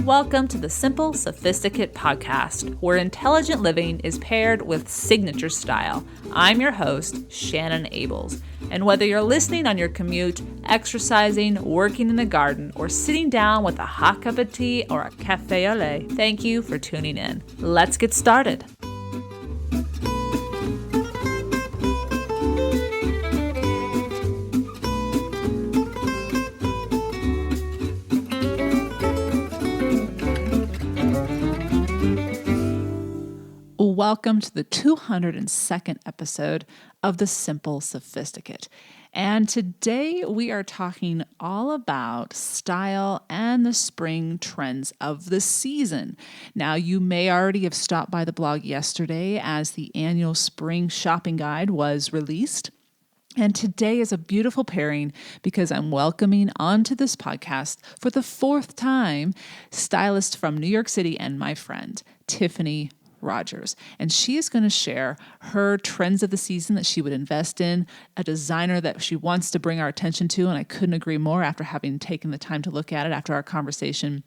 Welcome to the Simple Sophisticate podcast, where intelligent living is paired with signature style. I'm your host, Shannon Ables. And whether you're listening on your commute, exercising, working in the garden, or sitting down with a hot cup of tea or a cafe au lait, thank you for tuning in. Let's get started. Welcome to the 202nd episode of the Simple Sophisticate. And today we are talking all about style and the spring trends of the season. Now, you may already have stopped by the blog yesterday as the annual spring shopping guide was released. And today is a beautiful pairing because I'm welcoming onto this podcast for the fourth time Stylist from New York City and my friend, Tiffani Rogers. And she is going to share her trends of the season that she would invest in, a designer that she wants to bring our attention to, and I couldn't agree more after having taken the time to look at it after our conversation,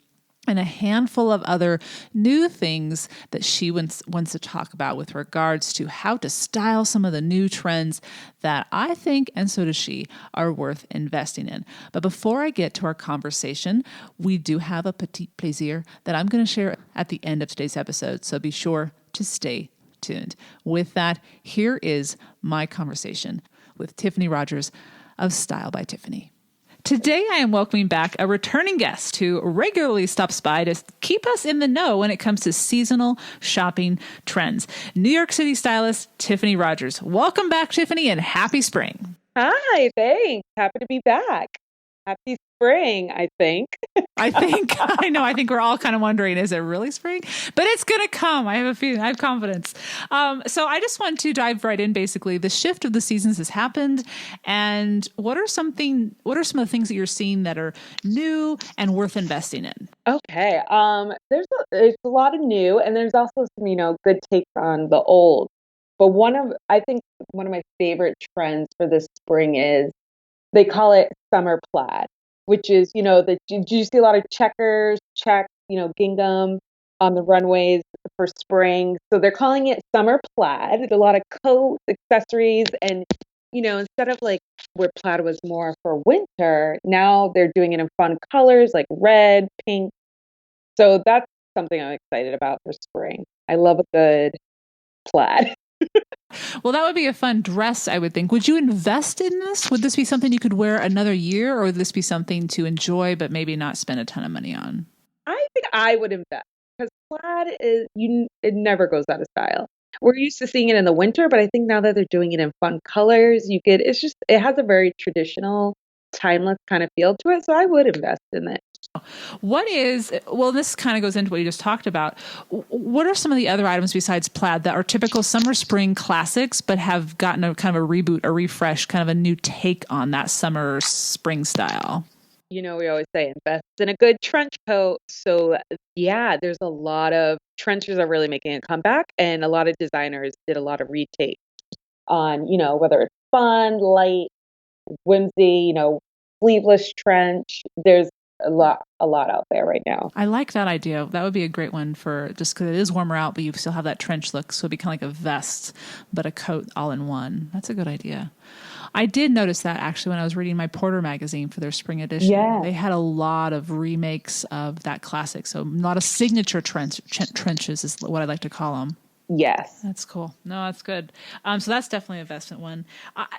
and a handful of other new things that she wants to talk about with regards to how to style some of the new trends that I think, and so does she, are worth investing in. But before I get to our conversation, we do have a petit plaisir that I'm going to share at the end of today's episode, so be sure to stay tuned. With that, here is my conversation with Tiffani Rogers of Style by Tiffani. Today, I am welcoming back a returning guest who regularly stops by to keep us in the know when it comes to seasonal shopping trends. New York City stylist Tiffani Rogers. Welcome back, Tiffani, and happy spring. Hi, thanks. Happy to be back. Happy spring, I think. I think we're all kind of wondering, is it really spring? But it's going to come. I have a feeling, I have confidence. So I just want to dive right in. Basically, the shift of the seasons has happened. And what are some of the things that you're seeing that are new and worth investing in? Okay. There's a lot of new, and there's also some, good takes on the old. But I think one of my favorite trends for this spring is they call it summer plaid, which is, do you see a lot of checkers, gingham on the runways for spring? So they're calling it summer plaid. There's a lot of coats, accessories, and, instead of like where plaid was more for winter, now they're doing it in fun colors like red, pink. So that's something I'm excited about for spring. I love a good plaid. Well, that would be a fun dress, I would think. Would you invest in this? Would this be something you could wear another year, or would this be something to enjoy but maybe not spend a ton of money on? I think I would invest because plaid it never goes out of style. We're used to seeing it in the winter, but I think now that they're doing it in fun colors, it has a very traditional, timeless kind of feel to it. So I would invest in it. This kind of goes into what you just talked about. What are some of the other items besides plaid that are typical summer, spring classics, but have gotten a kind of a reboot, a refresh, kind of a new take on that summer, spring style? We always say invest in a good trench coat. So yeah, there's a lot of trenches are really making a comeback, and a lot of designers did a lot of retakes on, whether it's fun, light, whimsy, sleeveless trench. There's a lot out there right now. I like that idea. That would be a great one for just because it is warmer out, but you still have that trench look. So it'd be kind of like a vest, but a coat all in one. That's a good idea. I did notice that actually when I was reading my Porter magazine for their spring edition. Yeah. They had a lot of remakes of that classic. So a lot of signature trenches is what I like to call them. Yes. That's cool. No, that's good. So that's definitely an investment one.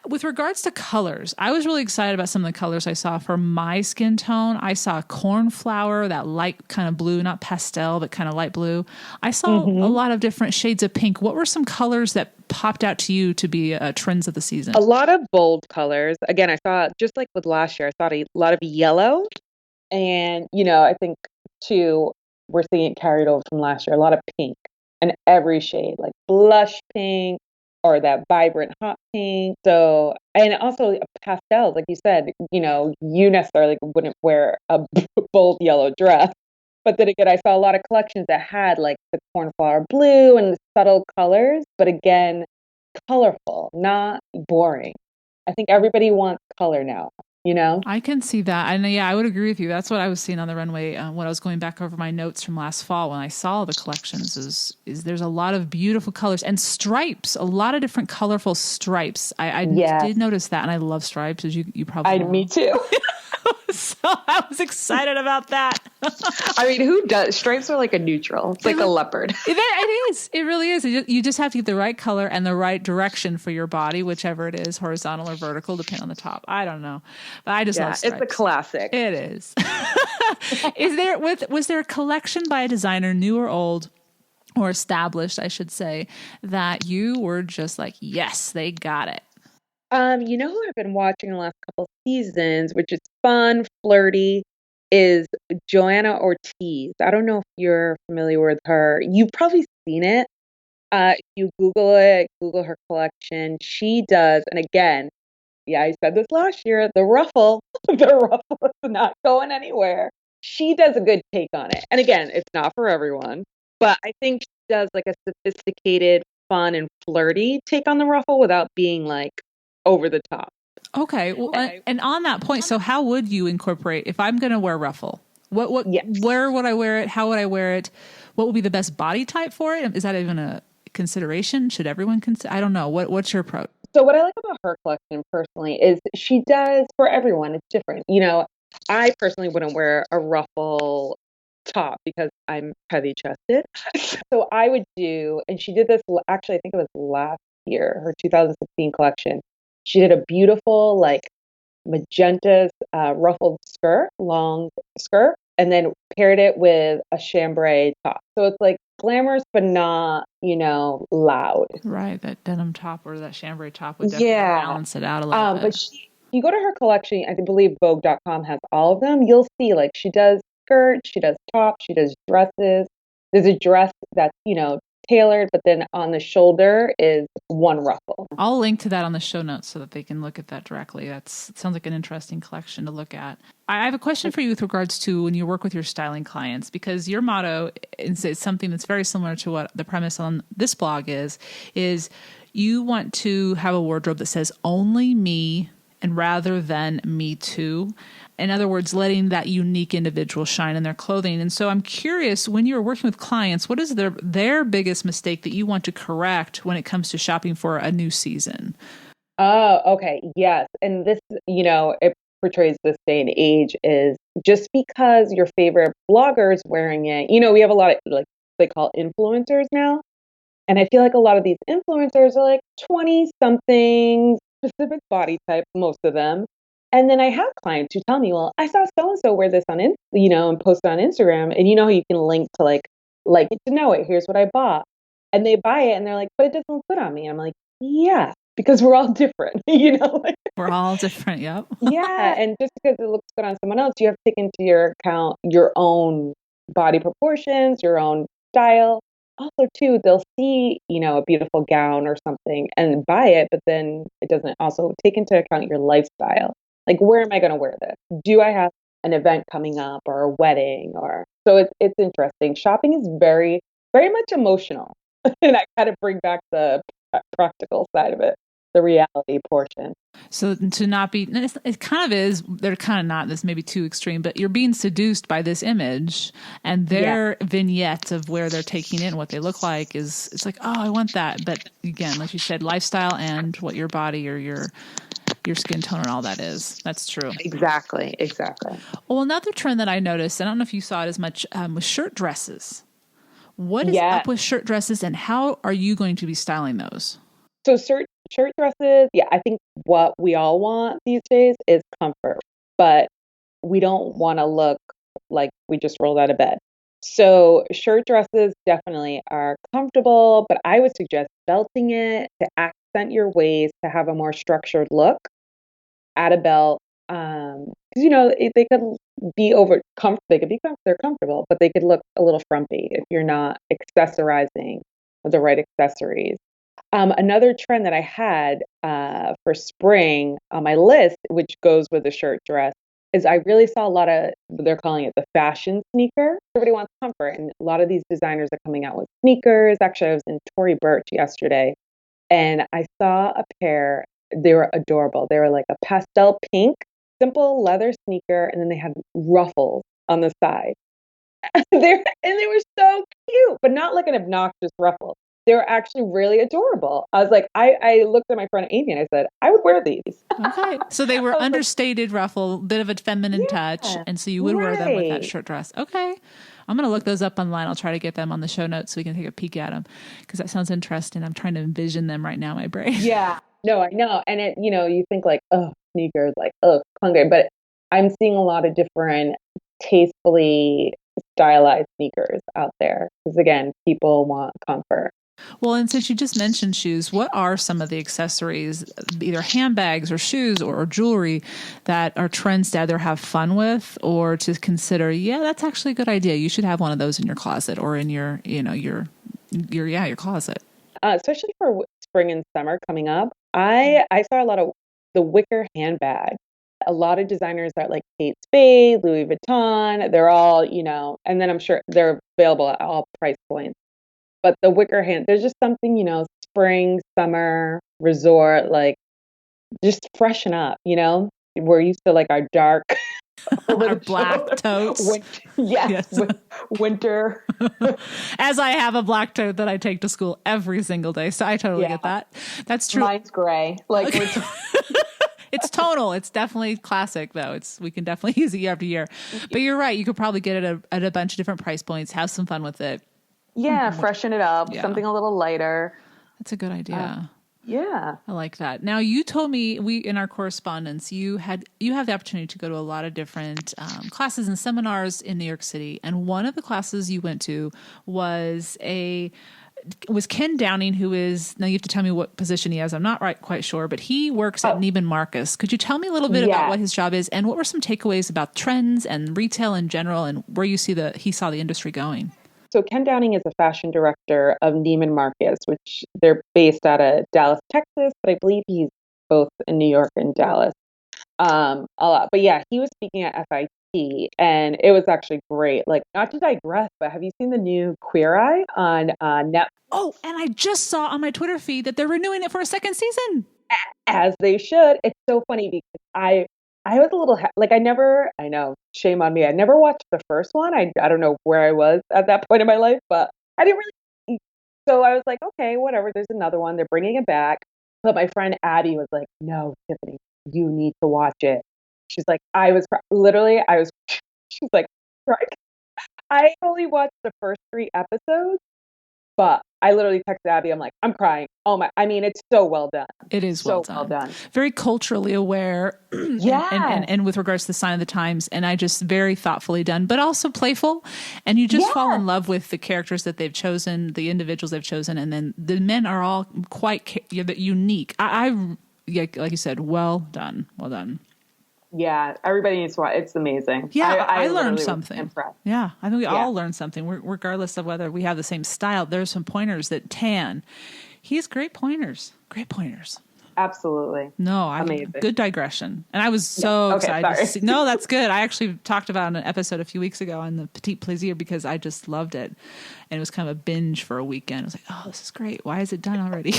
With regards to colors, I was really excited about some of the colors I saw for my skin tone. I saw cornflower, that light kind of blue, not pastel, but kind of light blue. I saw a lot of different shades of pink. What were some colors that popped out to you to be trends of the season? A lot of bold colors. Again, I saw, just like with last year, I saw a lot of yellow. And, I think, too, we're seeing it carried over from last year, a lot of pink. And every shade, like blush pink or that vibrant hot pink. So, and also pastels, like you said, you necessarily wouldn't wear a bold yellow dress. But then again, I saw a lot of collections that had like the cornflower blue and the subtle colors. But again, colorful, not boring. I think everybody wants color now, you know? I can see that. And yeah, I would agree with you. That's what I was seeing on the runway when I was going back over my notes from last fall when I saw the collections is there's a lot of beautiful colors and stripes, a lot of different colorful stripes. I Yes. did notice that, and I love stripes, as you probably I, know. me too. So I was excited about that. I mean, who does? Stripes are like a neutral. It's like a leopard. It is. It really is. You just have to get the right color and the right direction for your body, whichever it is, horizontal or vertical, depending on the top. I don't know, but I just love stripes. It's a classic. It is. Was there a collection by a designer, new or old, or established, I should say, that you were just like, yes, they got it? You know who I've been watching the last couple seasons, which is fun, flirty, is Joanna Ortiz. I don't know if you're familiar with her. You've probably seen it. If you Google it, Google her collection. She does, and again, yeah, I said this last year, the ruffle, the ruffle is not going anywhere. She does a good take on it. And again, it's not for everyone, but I think she does like a sophisticated, fun, and flirty take on the ruffle without being like over the top. Okay. Well, and on that point, so how would you incorporate if I'm going to wear ruffle? Yes. Where would I wear it? How would I wear it? What would be the best body type for it? Is that even a consideration? Should everyone consider? I don't know. What's your approach? So what I like about her collection personally is she does for everyone. It's different. You know, I personally wouldn't wear a ruffle top because I'm heavy chested. So I would do, and she did this actually, I think it was last year, her 2016 collection. She did a beautiful like magenta ruffled skirt, long skirt, and then paired it with a chambray top. So it's like glamorous, but not, loud. Right, that denim top or that chambray top would definitely balance it out a little bit. But you go to her collection, I believe Vogue.com has all of them. You'll see like she does skirts, she does tops, she does dresses. There's a dress that's, tailored, but then on the shoulder is one ruffle. I'll link to that on the show notes so that they can look at that directly. It sounds like an interesting collection to look at. I have a question for you with regards to when you work with your styling clients, because your motto is something that's very similar to what the premise on this blog is you want to have a wardrobe that says only me and rather than me too. In other words, letting that unique individual shine in their clothing. And so I'm curious, when you're working with clients, what is their biggest mistake that you want to correct when it comes to shopping for a new season? Oh, okay. Yes. And this, it portrays this day and age is just because your favorite blogger is wearing it. We have a lot of like they call influencers now. And I feel like a lot of these influencers are like 20 something specific body type, most of them. And then I have clients who tell me, well, I saw so and so wear this on, and post on Instagram. And how you can link to like it to know it. Here's what I bought. And they buy it and they're like, but it doesn't look good on me. And I'm like, yeah, because we're all different, We're all different. Yep. Yeah. And just because it looks good on someone else, you have to take into your account your own body proportions, your own style. Also, too, they'll see, a beautiful gown or something and buy it, but then it doesn't also take into account your lifestyle. Like, where am I going to wear this? Do I have an event coming up or a wedding? So it's interesting. Shopping is very, very much emotional. And I kind of bring back the practical side of it, the reality portion. So to not be, it kind of is, they're kind of not, this may be too extreme, but you're being seduced by this image and their vignettes of where they're taking it and what they look like it's like, oh, I want that. But again, like you said, lifestyle and what your body or your skin tone and all that is. That's true. Exactly. Well, another trend that I noticed, I don't know if you saw it as much, was shirt dresses. What is up with shirt dresses and how are you going to be styling those? So shirt dresses, I think what we all want these days is comfort, but we don't want to look like we just rolled out of bed. So shirt dresses definitely are comfortable, but I would suggest belting it to accent your waist to have a more structured look. Add a belt, because they could be they're comfortable, but they could look a little frumpy if you're not accessorizing with the right accessories. Another trend that I had for spring on my list, which goes with the shirt dress, is I really saw a lot of, they're calling it the fashion sneaker. Everybody wants comfort, and a lot of these designers are coming out with sneakers. Actually, I was in Tory Burch yesterday, and I saw a pair. They were adorable. They were like a pastel pink, simple leather sneaker, and then they had ruffles on the side. They were so cute, but not like an obnoxious ruffle. They were actually really adorable. I was like, I looked at my friend Amy and I said, I would wear these. Okay. So they were I was like, understated ruffle, bit of a feminine touch. yeah, And so you would wear them with that right. short dress. Okay. I'm going to look those up online. I'll try to get them on the show notes so we can take a peek at them because that sounds interesting. I'm trying to envision them right now in my brain. Yeah, no, I know. And you think like, oh, sneakers, like, oh, clunky. But I'm seeing a lot of different tastefully stylized sneakers out there. Because again, people want comfort. Well, and since you just mentioned shoes, what are some of the accessories, either handbags or shoes or jewelry, that are trends to either have fun with or to consider? Yeah, that's actually a good idea. You should have one of those in your closet or in your, your closet. Especially for spring and summer coming up. I saw a lot of the wicker handbag. A lot of designers that like Kate Spade, Louis Vuitton, they're all, and then I'm sure they're available at all price points. But the wicker hand, there's just something, spring, summer, resort, like just freshen up, We're used to like our dark over Our the black shoulder. totes. Yes. Winter. As I have a black tote that I take to school every single day. So I totally get that. That's true. Mine's gray. Like It's tonal. It's definitely classic, though. We can definitely use it year after year. But you're right. You could probably get it at a bunch of different price points. Have some fun with it. yeah, freshen it up. Yeah. Something a little lighter. That's a good idea. Yeah. I like that. Now, you told me in our correspondence you have the opportunity to go to a lot of different classes and seminars in New York City, and one of the classes you went to was Ken Downing, who is, now you have to tell me what position he has. I'm not quite sure, but he works at Neiman Marcus. Could you tell me a little bit about what his job is and what were some takeaways about trends and retail in general and where you see he saw the industry going? So Ken Downing is a fashion director of Neiman Marcus, which they're based out of Dallas, Texas, but I believe he's both in New York and Dallas. A lot. But yeah, he was speaking at FIT and it was actually great. Like, not to digress, but have you seen the new Queer Eye on Netflix? Oh, and I just saw on my Twitter feed that they're renewing it for a second season. As they should. It's so funny because I was a little like I know, shame on me. I never watched the first one. I don't know where I was at that point in my life, but I didn't really. So I was like, okay, whatever. There's another one. They're bringing it back. But my friend Abby was like, no, Tiffany, you need to watch it. She's like, she's like, right. I only watched the first 3 episodes, but I literally texted Abby. I'm like, I'm crying. Oh my! I mean, it's so well done. It is so well done. Very culturally aware, and with regards to the sign of the times, and I just very thoughtfully done, but also playful. And you just fall in love with the characters that they've chosen, the individuals they've chosen, and then the men are all quite unique. I like you said, well done. Yeah, everybody needs to watch. It's amazing. Yeah, I learned literally something. was impressed. Yeah, I think we all learned something, regardless of whether we have the same style. There's some pointers that Tan. He has great pointers. Great pointers. Absolutely. No, amazing. Good digression. And I was so excited to see. No, that's good. I actually talked about it in an episode a few weeks ago on the Petit Plaisir because I just loved it. And it was kind of a binge for a weekend. I was like, oh, this is great. Why is it done already?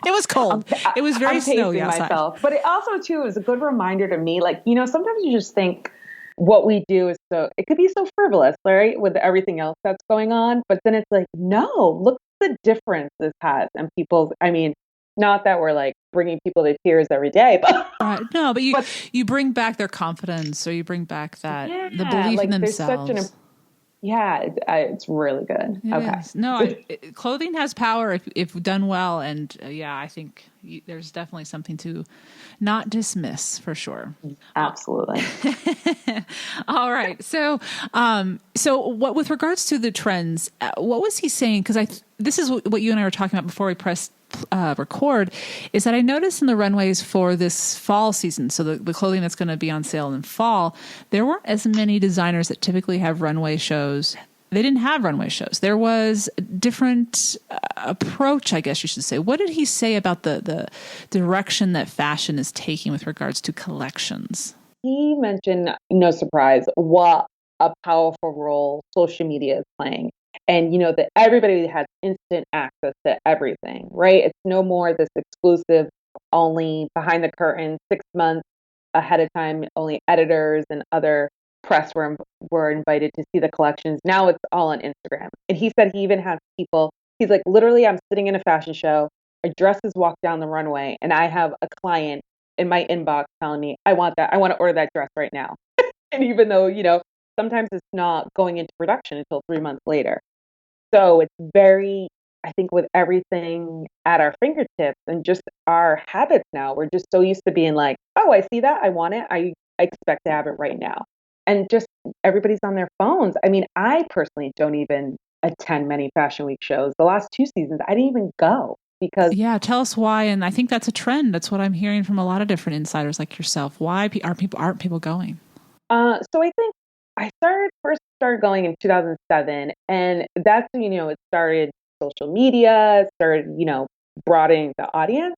It was cold. It was very snowy outside. Myself. But it also, too, was a good reminder to me, like, sometimes you just think what we do is it could be so frivolous, right, with everything else that's going on. But then it's like, no, look at the difference this has in people's, not that we're like bringing people to tears every day, but no, but you bring back their confidence, or you bring back that the belief in themselves. It's really good. Clothing has power if done well, and I think there's definitely something to not dismiss for sure. Absolutely. All right, so what with regards to the trends, what was he saying? Because this is what you and I were talking about before we pressed record, is that I noticed in the runways for this fall season, so the clothing that's going to be on sale in fall, there weren't as many designers that typically have runway shows. They didn't have runway shows. There was a different approach, I guess you should say. What did he say about the direction that fashion is taking with regards to collections? He mentioned, no surprise, what a powerful role social media is playing. And, that everybody has instant access to everything, right? It's no more this exclusive, only behind the curtain, 6 months ahead of time, only editors and other press were invited to see the collections. Now it's all on Instagram. And he said he even has people, he's like, literally, I'm sitting in a fashion show, a dress is walked down the runway, and I have a client in my inbox telling me, I want that. I want to order that dress right now. And even though, sometimes it's not going into production until 3 months later. So it's very, I think with everything at our fingertips and just our habits now, we're just so used to being like, oh, I see that. I want it. I expect to have it right now. And just everybody's on their phones. I mean, I personally don't even attend many Fashion Week shows. The last 2 seasons, I didn't even go because Yeah, tell us why. And I think that's a trend. That's what I'm hearing from a lot of different insiders like yourself. Why aren't people going? so I think I first started going in 2007, and that's when, it started social media, started, broadening the audience.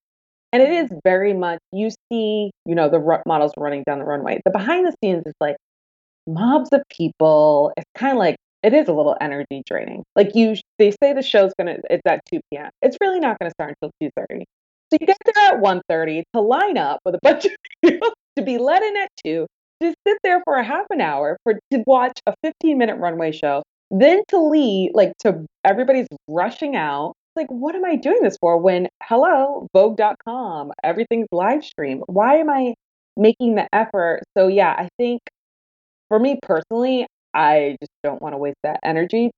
And it is very much, you see, the models running down the runway. The behind the scenes is like mobs of people. It's kind of like, it is a little energy draining. Like they say the show's it's at 2 p.m. It's really not gonna start until 2:30. So you get there at 1:30 to line up with a bunch of people to be let in at 2, to sit there for a half an hour to watch a 15-minute runway show, then to leave, like to everybody's rushing out. Like, what am I doing this for when, hello, Vogue.com, everything's live streamed? Why am I making the effort? So yeah, I think for me personally, I just don't want to waste that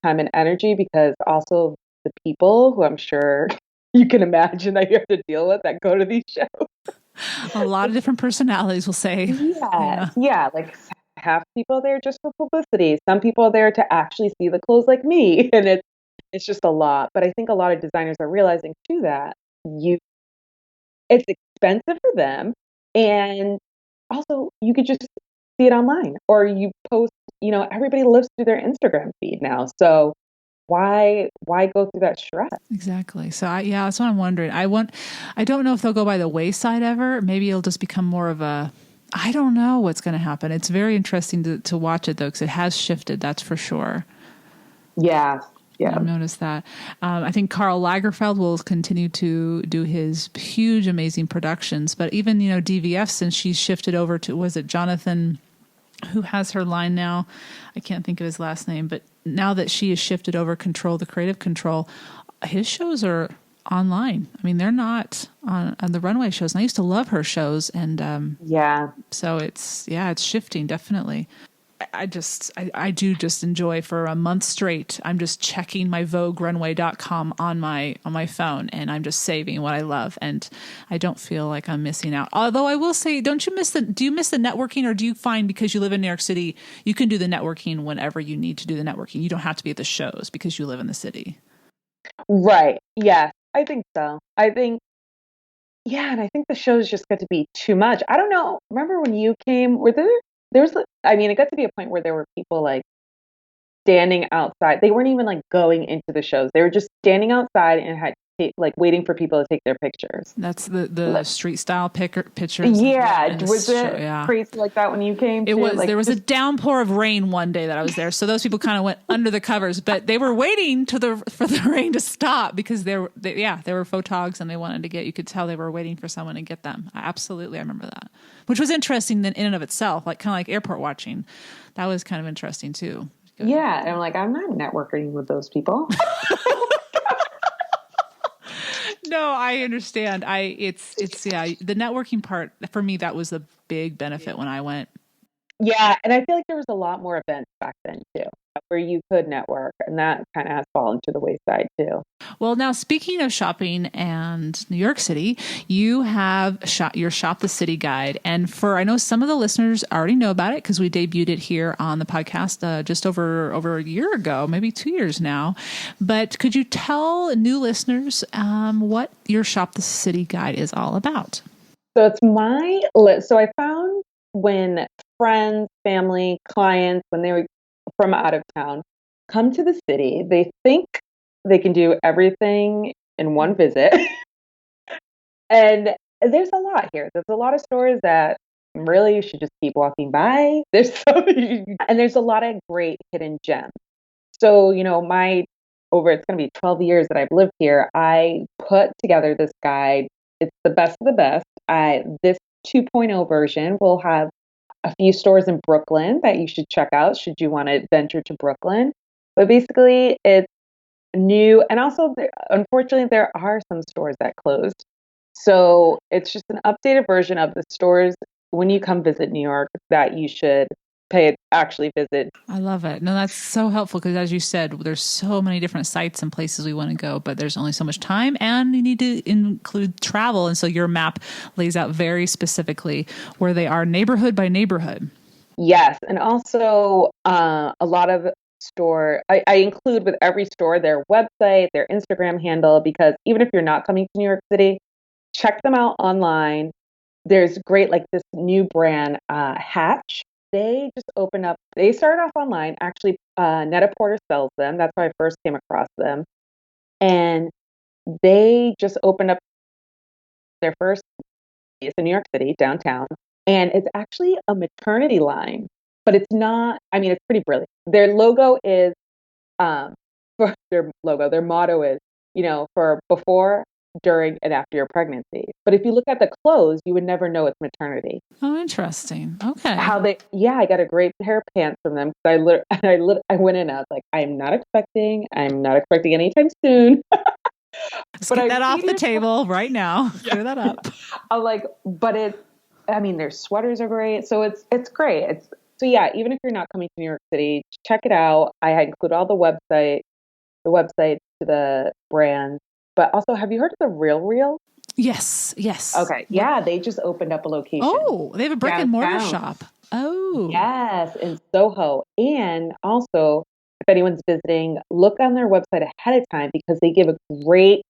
time and energy, because also the people who I'm sure you can imagine that you have to deal with that go to these shows. A lot of different personalities will say. Yes, yeah, like half people there just for publicity. Some people are there to actually see the clothes like me, and it's just a lot. But I think a lot of designers are realizing too that you it's expensive for them, and also you could just see it online, or you post, everybody lives through their Instagram feed now. So why go through that stress? Exactly. So yeah, that's what I'm wondering. I don't know if they'll go by the wayside ever. Maybe it'll just become more of a, I don't know what's going to happen. It's very interesting to watch it though, because it has shifted. That's for sure. Yeah. Yeah. I've noticed that. I think Karl Lagerfeld will continue to do his huge, amazing productions, but even, DVF, since she's shifted over to, was it Jonathan, who has her line now? I can't think of his last name, but now that she has shifted over the creative control, his shows are online. I mean, they're not on the runway shows. And I used to love her shows. And Yeah. so it's shifting, definitely. I do just enjoy for a month straight. I'm just checking my VogueRunway.com on my phone, and I'm just saving what I love, and I don't feel like I'm missing out. Although I will say, do you miss the networking, or do you find because you live in New York City, you can do the networking whenever you need to do the networking? You don't have to be at the shows because you live in the city. Right. Yeah, I think so. Yeah, and I think the shows just got to be too much. I don't know. Remember when you came? I mean, it got to be a point where there were people like standing outside. They weren't even like going into the shows. They were just standing outside and had like waiting for people to take their pictures. That's the street style pictures. Yeah, was it yeah. crazy like that when you came? It was. Like, there was a downpour of rain one day that I was there, so those people kind of went under the covers, but they were waiting for the rain to stop because there were photogs and they wanted to get. You could tell they were waiting for someone to get them. I remember that, which was interesting in and of itself, like kind of like airport watching. That was kind of interesting too. Yeah, and I'm like, I'm not networking with those people. No, I understand. It's the networking part for me, that was a big benefit when I went. Yeah, and I feel like there was a lot more events back then too, where you could network, and that kind of has fallen to the wayside too. Well, now speaking of shopping and New York City, you have your Shop the City guide, and I know some of the listeners already know about it because we debuted it here on the podcast just over a year ago, maybe 2 years now. But could you tell new listeners what your Shop the City guide is all about? So it's my list. So I found when friends, family, clients, when they were from out of town, come to the city, they think they can do everything in one visit. And there's a lot here. There's a lot of stores that really you should just keep walking by. And there's a lot of great hidden gems. So, my it's going to be 12 years that I've lived here, I put together this guide. It's the best of the best. This 2.0 version will have a few stores in Brooklyn that you should check out should you want to venture to Brooklyn. But basically, it's new. And also, unfortunately, there are some stores that closed. So it's just an updated version of the stores when you come visit New York that you should actually visit. I love it. No, that's so helpful because, as you said, there's so many different sites and places we want to go, but there's only so much time, and you need to include travel. And so your map lays out very specifically where they are, neighborhood by neighborhood. Yes, and also a lot of I include with every store their website, their Instagram handle, because even if you're not coming to New York City, check them out online. There's great, like this new brand, Hatch. They just opened up. They started off online. Actually, Net-a-Porter sells them. That's how I first came across them. And they just opened up their first place in New York City, downtown. And it's actually a maternity line, but it's not. I mean, it's pretty brilliant. Their logo is, for their motto is, for before, during, and after your pregnancy. But if you look at the clothes, you would never know it's maternity. Oh, interesting. Okay. I got a great pair of pants from them. I went in, I was like, I'm not expecting anytime soon. Let's get that off the table right now. Yeah. Clear that up. I'm like, their sweaters are great. So it's great. Even if you're not coming to New York City, check it out. I include all the websites to the brands. But also, have you heard of the Real Real? Yes. Okay. Yeah, they just opened up a location. Oh, they have a brick and mortar shop. Oh. Yes, in Soho. And also, if anyone's visiting, look on their website ahead of time because they give a great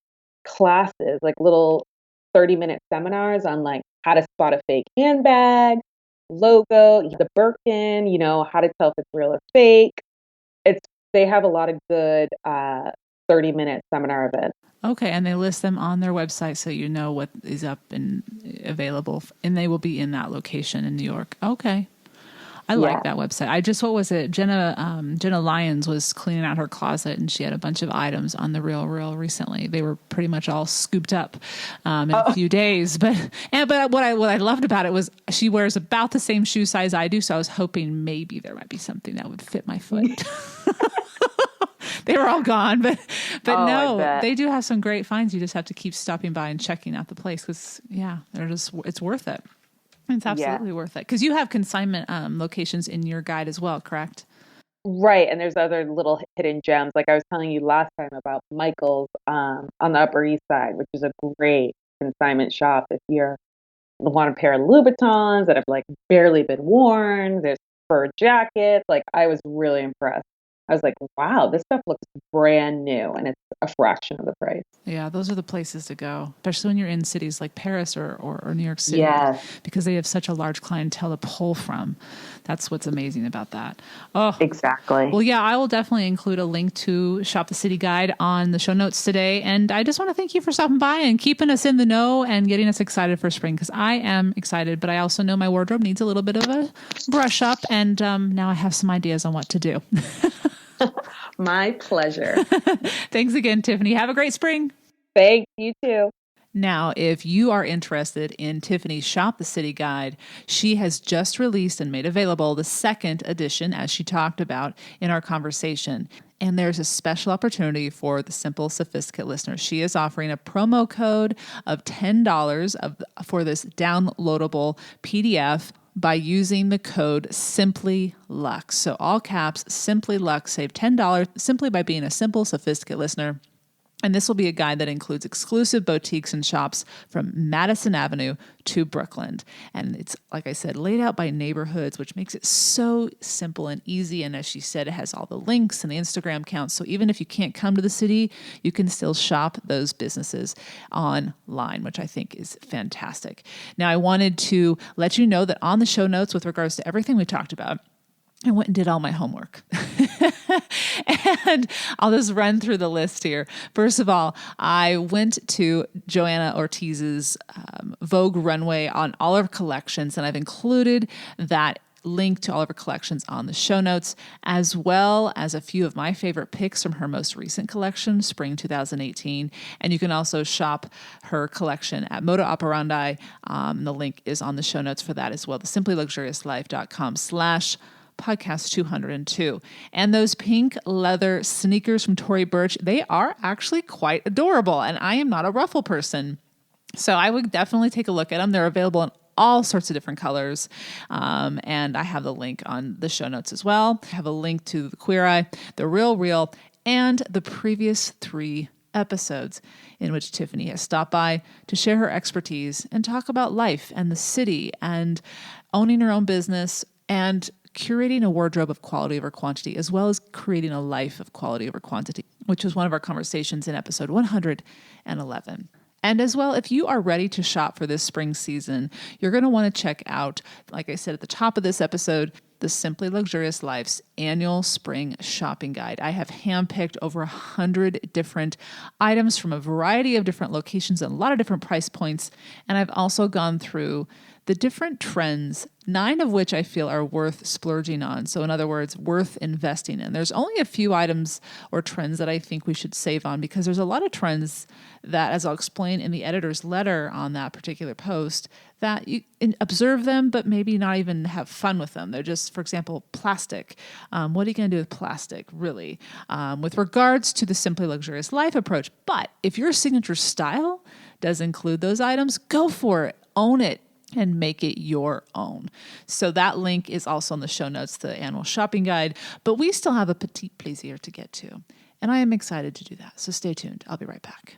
classes, like little 30-minute seminars on like how to spot a fake handbag, logo, the Birkin, how to tell if it's real or fake. They have a lot of good 30-minute seminar events. Okay, and they list them on their website so you know what is up and available, and they will be in that location in New York. Okay. I like that website. What was it? Jenna Lyons was cleaning out her closet, and she had a bunch of items on the Real recently. They were pretty much all scooped up in a few days. But what I loved about it was she wears about the same shoe size I do, so I was hoping maybe there might be something that would fit my foot. They were all gone, but no, they do have some great finds. You just have to keep stopping by and checking out the place because it's worth it. It's absolutely worth it because you have consignment locations in your guide as well, correct? Right, and there's other little hidden gems, like I was telling you last time about Michael's on the Upper East Side, which is a great consignment shop if you want a pair of Louboutins that have like barely been worn. There's fur jackets. Like I was really impressed. I was like, wow, this stuff looks brand new and it's a fraction of the price. Yeah, those are the places to go, especially when you're in cities like Paris or New York City, because they have such a large clientele to pull from. That's what's amazing about that. Oh, exactly. Well, yeah, I will definitely include a link to Shop the City Guide on the show notes today. And I just want to thank you for stopping by and keeping us in the know and getting us excited for spring because I am excited, but I also know my wardrobe needs a little bit of a brush up. And now I have some ideas on what to do. My pleasure. Thanks again, Tiffani. Have a great spring. Thanks. You too. Now, if you are interested in Tiffani's Shop the City Guide, she has just released and made available the second edition, as she talked about in our conversation. And there's a special opportunity for the Simple Sophisticate listeners. She is offering a promo code of $10 for this downloadable PDF by using the code Simply Luxe. So all caps, Simply Luxe, save $10 simply by being a Simple Sophisticate listener. And this will be a guide that includes exclusive boutiques and shops from Madison Avenue to Brooklyn. And it's, like I said, laid out by neighborhoods, which makes it so simple and easy. And as she said, it has all the links and the Instagram accounts. So even if you can't come to the city, you can still shop those businesses online, which I think is fantastic. Now, I wanted to let you know that on the show notes with regards to everything we talked about, I went and did all my homework. And I'll just run through the list here. First of all, I went to Joanna Ortiz's Vogue runway on all of her collections, and I've included that link to all of her collections on the show notes, as well as a few of my favorite picks from her most recent collection, Spring 2018. And you can also shop her collection at Moda Operandi. The link is on the show notes for that as well, the simplyluxuriouslife.com/podcast 202. And those pink leather sneakers from Tory Burch, they are actually quite adorable. And I am not a ruffle person, so I would definitely take a look at them. They're available in all sorts of different colors. And I have the link on the show notes as well. I have a link to the Queer Eye, the Real Real, and the previous 3 episodes in which Tiffani has stopped by to share her expertise and talk about life and the city and owning her own business and curating a wardrobe of quality over quantity, as well as creating a life of quality over quantity, which was one of our conversations in episode 111. And as well, if you are ready to shop for this spring season, you're going to want to check out, like I said at the top of this episode, the Simply Luxurious Life's annual spring shopping guide. I have handpicked over 100 different items from a variety of different locations and a lot of different price points. And I've also gone through the different trends, 9 of which I feel are worth splurging on. So in other words, worth investing in. There's only a few items or trends that I think we should save on, because there's a lot of trends that, as I'll explain in the editor's letter on that particular post, that you observe them, but maybe not even have fun with them. They're just, for example, plastic. What are you going to do with plastic, really? With regards to the Simply Luxurious Life approach. But if your signature style does include those items, go for it, own it, and make it your own. So that link is also in the show notes, the annual shopping guide, but we still have a petit plaisir to get to. And I am excited to do that. So stay tuned. I'll be right back.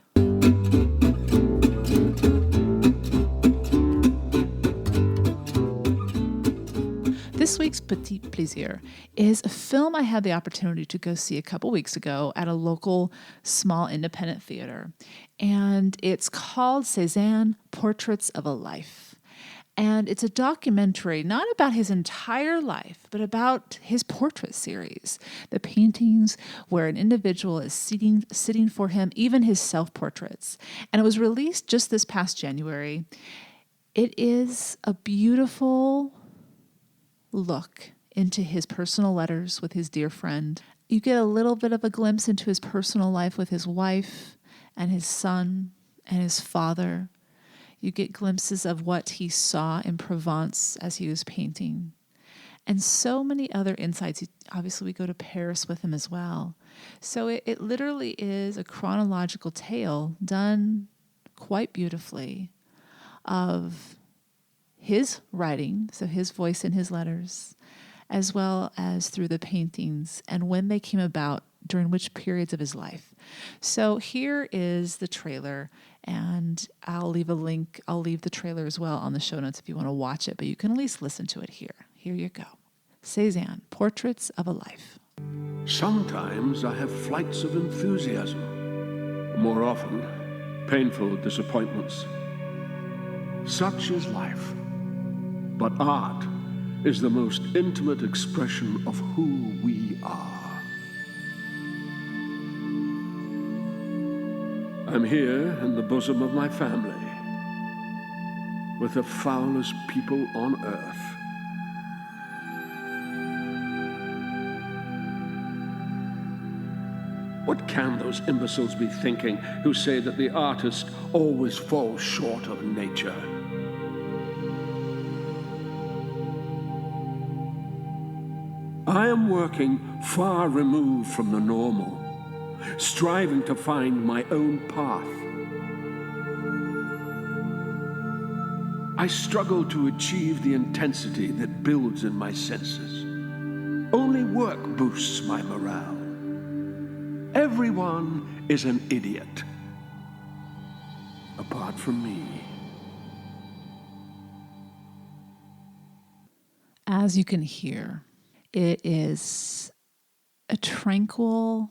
This week's Petit Plaisir is a film I had the opportunity to go see a couple weeks ago at a local small independent theater. And it's called Cézanne, Portraits of a Life. And it's a documentary not about his entire life, but about his portrait series, the paintings where an individual is sitting for him, even his self-portraits. And it was released just this past January. It is a beautiful look into his personal letters with his dear friend. You get a little bit of a glimpse into his personal life with his wife and his son and his father. You get glimpses of what he saw in Provence as he was painting. And so many other insights. Obviously, we go to Paris with him as well. So it literally is a chronological tale done quite beautifully of his writing, so his voice in his letters, as well as through the paintings and when they came about, during which periods of his life. So here is the trailer, and I'll leave a link. I'll leave the trailer as well on the show notes if you want to watch it, but you can at least listen to it here. Here you go. Cézanne, Portraits of a Life. Sometimes I have flights of enthusiasm. More often, painful disappointments. Such is life. But art is the most intimate expression of who we are. I'm here in the bosom of my family, with the foulest people on earth. What can those imbeciles be thinking who say that the artist always falls short of nature? I am working far removed from the normal, striving to find my own path. I struggle to achieve the intensity that builds in my senses. Only work boosts my morale. Everyone is an idiot, apart from me. As you can hear, it is a tranquil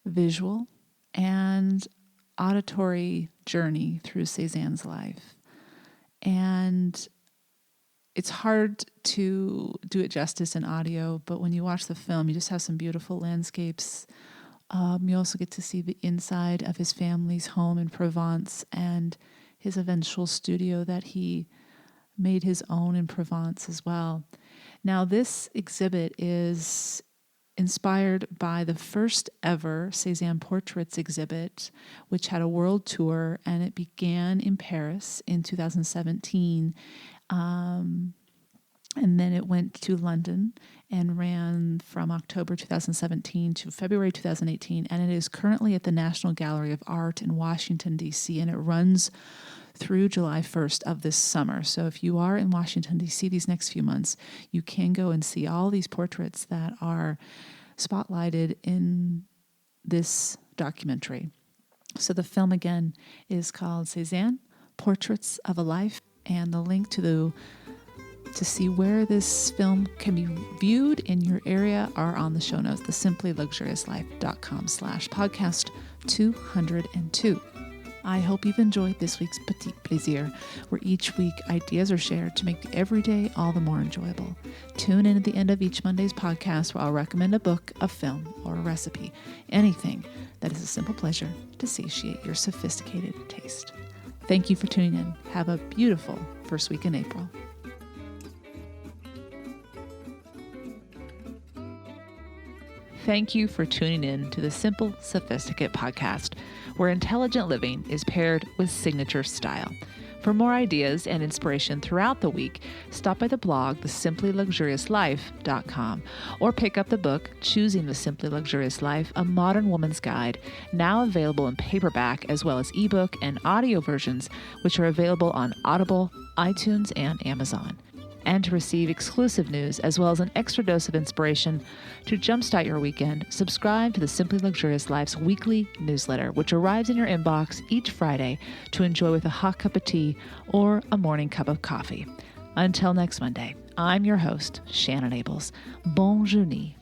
visual and auditory journey through Cézanne's life. And it's hard to do it justice in audio, but when you watch the film, you just have some beautiful landscapes. You also get to see the inside of his family's home in Provence and his eventual studio that he made his own in Provence as well. Now, this exhibit is inspired by the first ever Cézanne Portraits exhibit, which had a world tour, and it began in Paris in 2017. And then it went to London and ran from October 2017 to February 2018. And it is currently at the National Gallery of Art in Washington, D.C., and it runs through July 1st of this summer. So if you are in Washington, D.C. these next few months, you can go and see all these portraits that are spotlighted in this documentary. So the film, again, is called Cézanne, Portraits of a Life, and the link to see where this film can be viewed in your area are on the show notes, the simplyluxuriouslife.com/podcast 202. I hope you've enjoyed this week's Petit Plaisir, where each week ideas are shared to make the everyday all the more enjoyable. Tune in at the end of each Monday's podcast where I'll recommend a book, a film, or a recipe, anything that is a simple pleasure to satiate your sophisticated taste. Thank you for tuning in. Have a beautiful first week in April. Thank you for tuning in to the Simple Sophisticate podcast, where intelligent living is paired with signature style. For more ideas and inspiration throughout the week, stop by the blog, thesimplyluxuriouslife.com, or pick up the book, Choosing the Simply Luxurious Life, A Modern Woman's Guide, now available in paperback as well as ebook and audio versions, which are available on Audible, iTunes, and Amazon. And to receive exclusive news as well as an extra dose of inspiration to jumpstart your weekend, subscribe to the Simply Luxurious Life's weekly newsletter, which arrives in your inbox each Friday to enjoy with a hot cup of tea or a morning cup of coffee. Until next Monday, I'm your host, Shannon Ables. Bonne journée.